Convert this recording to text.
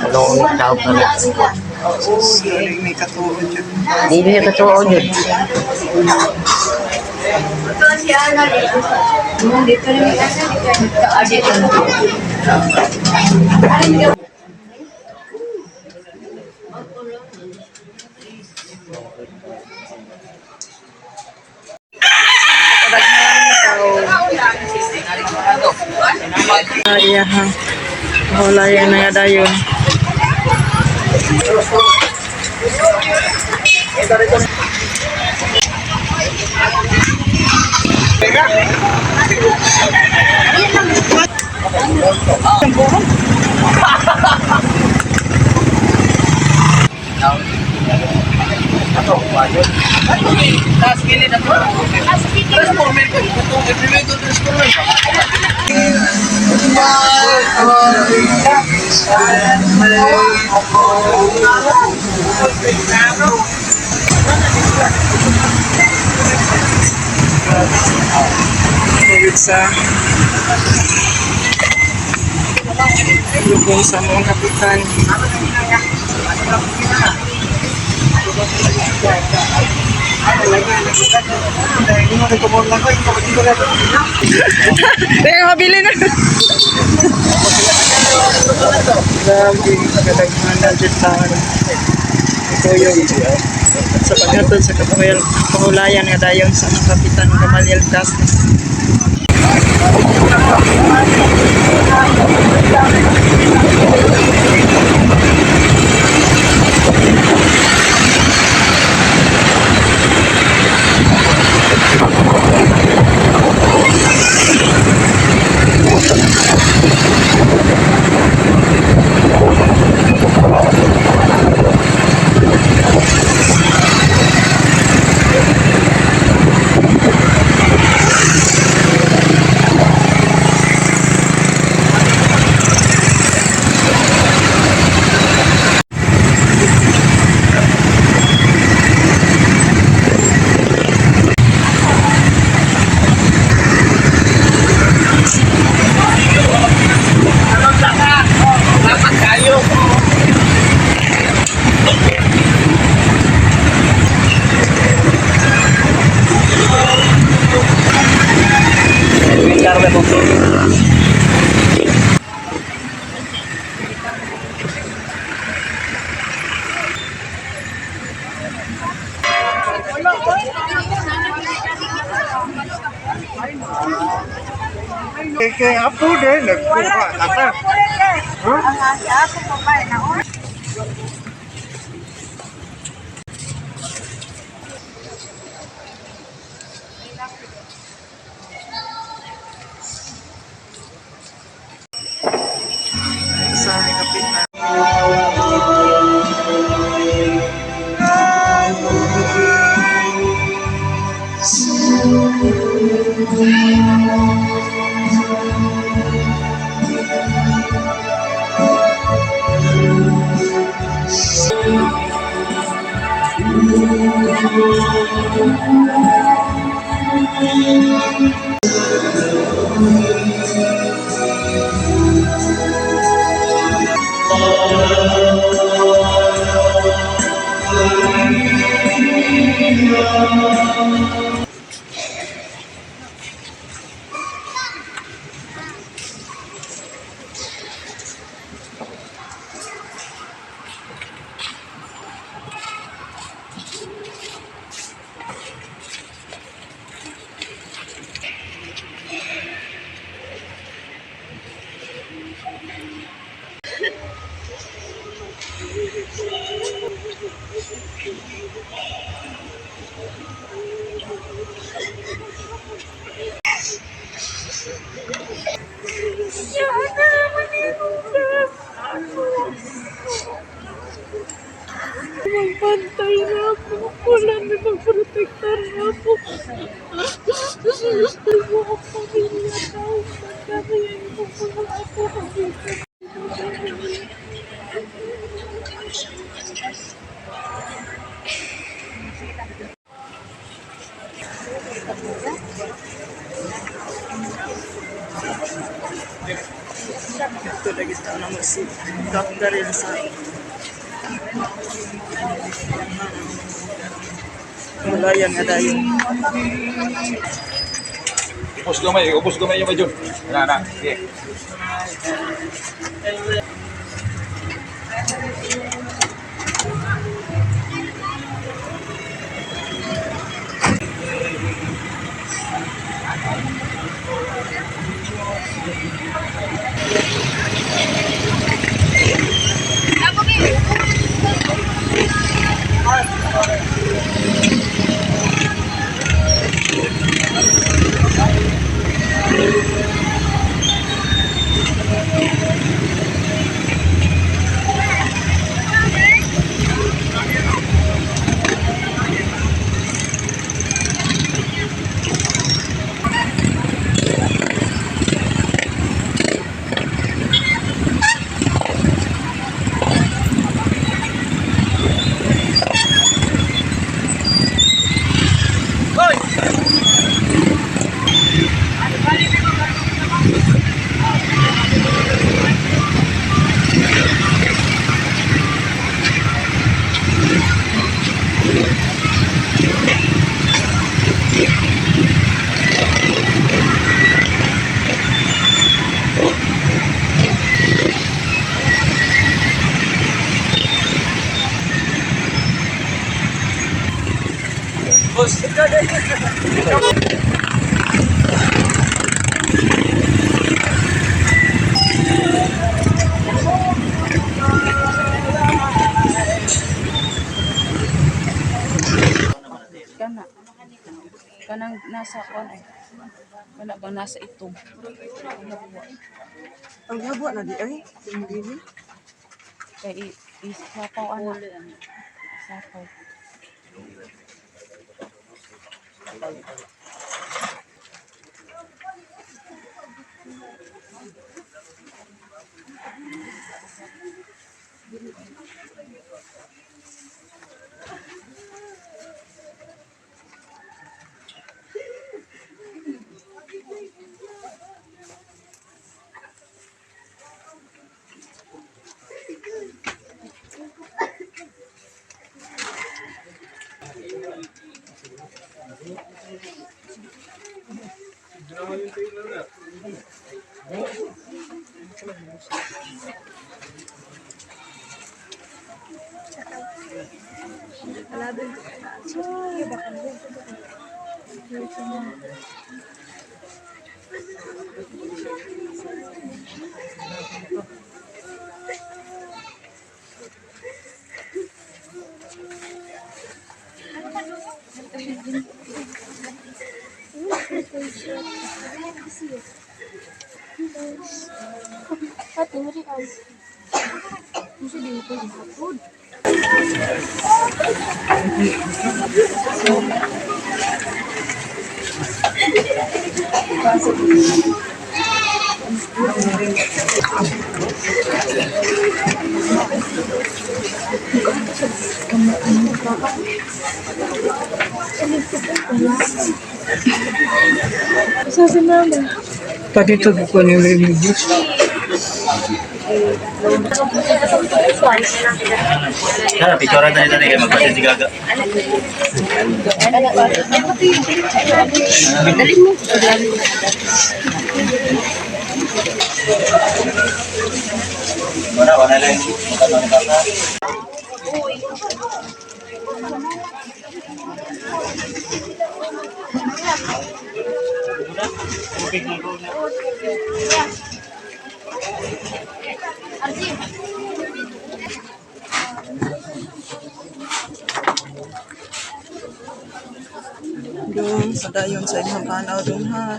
Anong tawag na rin? Oo, galing may katuod yun. Hindi niya katuon yun. Iya ha. Wala yan na nga dayon. Sa lubong sa mga kapitan. Teka, mabili na. Grabe, kadaghan na dyan lang. Ito yung sa paghatod sa kahulayan nga dayon sa mga kapitan ng Gamaliel Castro. Kaya apo din, nagkuha kata. Sa kapitan. Magpantay na ako. Wala na magprotektar na ako. Mo ako pamilya daw. Magkakayan ko mga ako kapita. Ito lagi sa na mo si Doc Daryl sa Himalayan nga dayon. Ubus gamay yung medyo. Na. Sige. Kanang nasa kon ay. Wala bang nasa itong. Ang habo na di ay, hindi. Kay isapaw ana. Isapaw. Pati ito ko yung religious. Kaya, picturean tayo kayo magpasin si Gaga. Wala lang yung magkano Gaga. Doon sa dayon sa imong panaw doon ha.